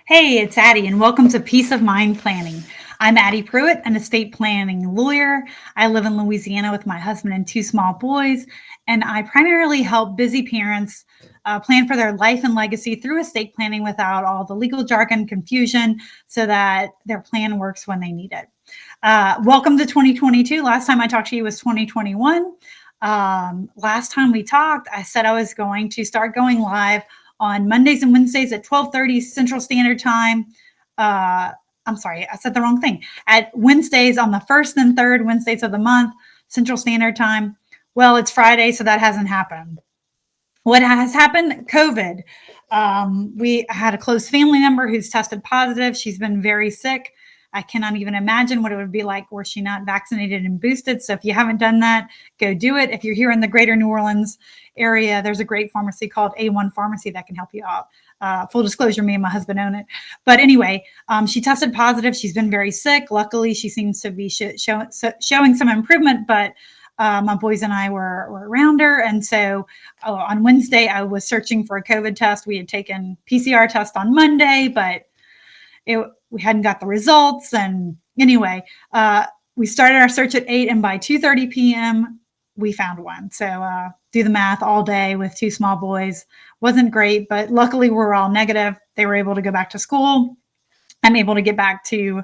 Hey, it's Addie, and welcome to Peace of Mind Planning. I'm Addie Prewitt, an estate planning lawyer. I live in Louisiana with my husband and two small boys, and I primarily help busy parents plan for their life and legacy through estate planning without all the legal jargon confusion so that their plan works when they need it. Welcome to 2022. Last time I talked to you was 2021. Last time we talked, I said I was going to start going live on Mondays and Wednesdays at 12:30 Central Standard Time. I'm sorry, I said the wrong thing. At Wednesdays on the first and third Wednesdays of the month, Central Standard Time. Well, it's Friday, so that hasn't happened. What has happened? COVID. We had a close family member who's tested positive. She's been very sick. I cannot even imagine what it would be like were she not vaccinated and boosted. So if you haven't done that, go do it. If you're here in the greater New Orleans area, there's a great pharmacy called A1 Pharmacy that can help you out. Full disclosure, me and my husband own it. But anyway, she tested positive. She's been very sick. Luckily, she seems to be showing some improvement, but my boys and I were around her. And so on Wednesday, I was searching for a COVID test. We had taken PCR test on Monday, but we hadn't got the results. And anyway, we started our search at 8, and by 2:30 p.m., we found one. So do the math all day with two small boys. Wasn't great, but luckily we're all negative. They were able to go back to school. I'm able to get back to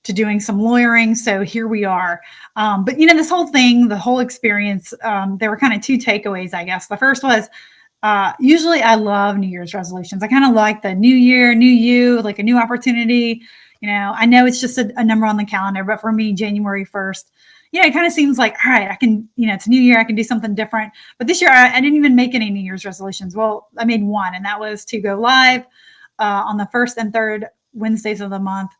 doing some lawyering. So here we are. But this whole thing, the whole experience, there were kind of two takeaways, I guess. The first was usually I love New Year's resolutions. I kind of like the new year, new you, like a new opportunity. I know it's just a number on the calendar, but for me, January 1st, it kind of seems like, all right, I can, it's a new year, I can do something different. But this year, I didn't even make any New Year's resolutions. Well, I made one, and that was to go live on the first and third Wednesdays of the month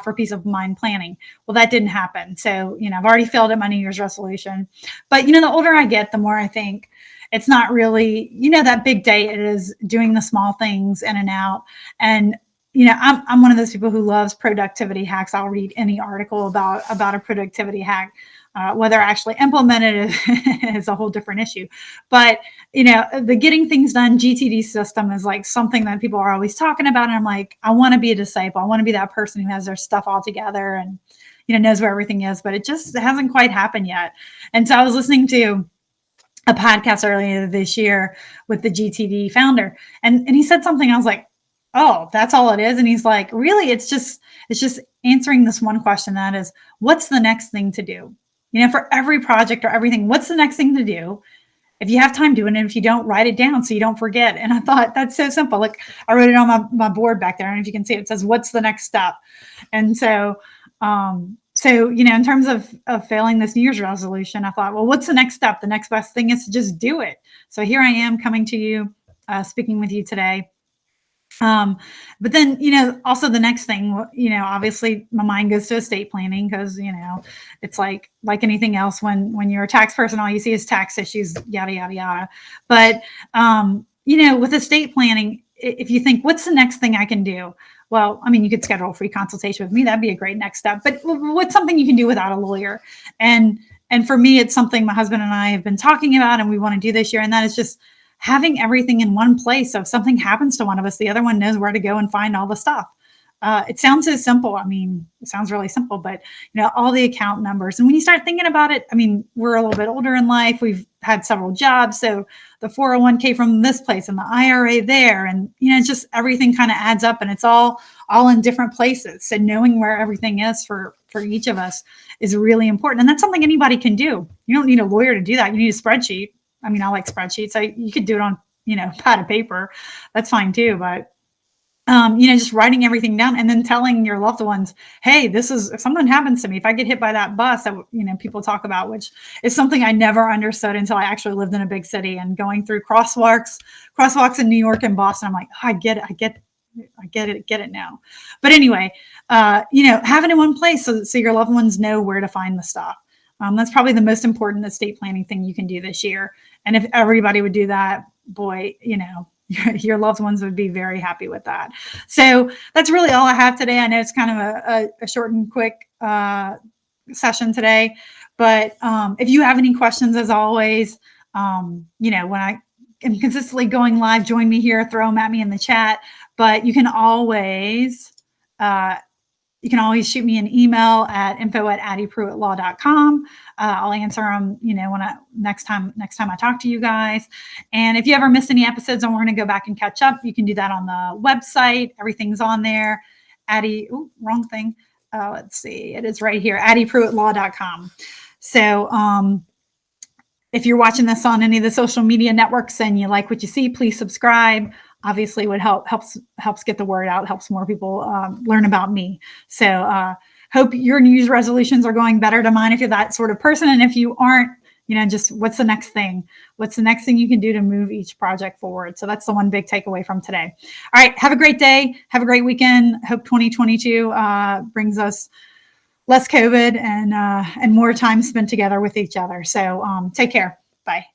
for peace of mind planning. Well, that didn't happen. So, I've already failed at my New Year's resolution. But, the older I get, the more I think it's not really, that big day. It is doing the small things in and out. And I'm one of those people who loves productivity hacks. I'll read any article about a productivity hack. Whether I actually implement it is a whole different issue. But, the getting things done GTD system is like something that people are always talking about. And I'm like, I want to be a disciple. I want to be that person who has their stuff all together and, knows where everything is. But it just hasn't quite happened yet. And so I was listening to a podcast earlier this year with the GTD founder. And he said something, I was like, oh, that's all it is. And he's like, really, it's just answering this one question. That is, what's the next thing to do? For every project or everything, what's the next thing to do? If you have time, do it. And if you don't, write it down so you don't forget. And I thought that's so simple. Like I wrote it on my board back there. I don't know if you can see it. It says, what's the next step? And so, in terms of failing this New Year's resolution, I thought, well, what's the next step? The next best thing is to just do it. So here I am coming to you, speaking with you today. But then, also the next thing, obviously my mind goes to estate planning because, it's like anything else when you're a tax person, all you see is tax issues, yada, yada, yada. But, with estate planning, if you think, what's the next thing I can do? Well, I mean, you could schedule a free consultation with me. That'd be a great next step. But what's something you can do without a lawyer? And for me, it's something my husband and I have been talking about and we want to do this year. And that is just having everything in one place. So if something happens to one of us, the other one knows where to go and find all the stuff. It sounds so simple. I mean, it sounds really simple, but all the account numbers. And when you start thinking about it, I mean, we're a little bit older in life. We've had several jobs. So the 401k from this place and the IRA there, and, just everything kind of adds up and it's all in different places. So knowing where everything is for each of us is really important. And that's something anybody can do. You don't need a lawyer to do that. You need a spreadsheet. I mean, I like spreadsheets. So you could do it on, pad of paper. That's fine too. But, just writing everything down and then telling your loved ones, hey, if something happens to me, if I get hit by that bus that, people talk about, which is something I never understood until I actually lived in a big city and going through crosswalks in New York and Boston. I'm like, oh, I get it now. But anyway, have it in one place so your loved ones know where to find the stuff. That's probably the most important estate planning thing you can do this year. And if everybody would do that, boy, your loved ones would be very happy with that. So that's really all I have today. I know it's kind of a short and quick session today, but if you have any questions, as always, when I am consistently going live, join me here, throw them at me in the chat. But you can always shoot me an email at info@addieprewittlaw.com. I'll answer them, when next time I talk to you guys. And if you ever miss any episodes and we're going to go back and catch up, you can do that on the website. Everything's on there. Addie, wrong thing. Let's see. It is right here, addieprewittlaw.com. So, if you're watching this on any of the social media networks and you like what you see, please subscribe. Obviously, would helps get the word out, helps more people learn about me. So hope your New Year's resolutions are going better to mine if you're that sort of person. And if you aren't, just what's the next thing? What's the next thing you can do to move each project forward? So that's the one big takeaway from today. All right, have a great day. Have a great weekend. Hope 2022 brings us less COVID and more time spent together with each other. So take care. Bye.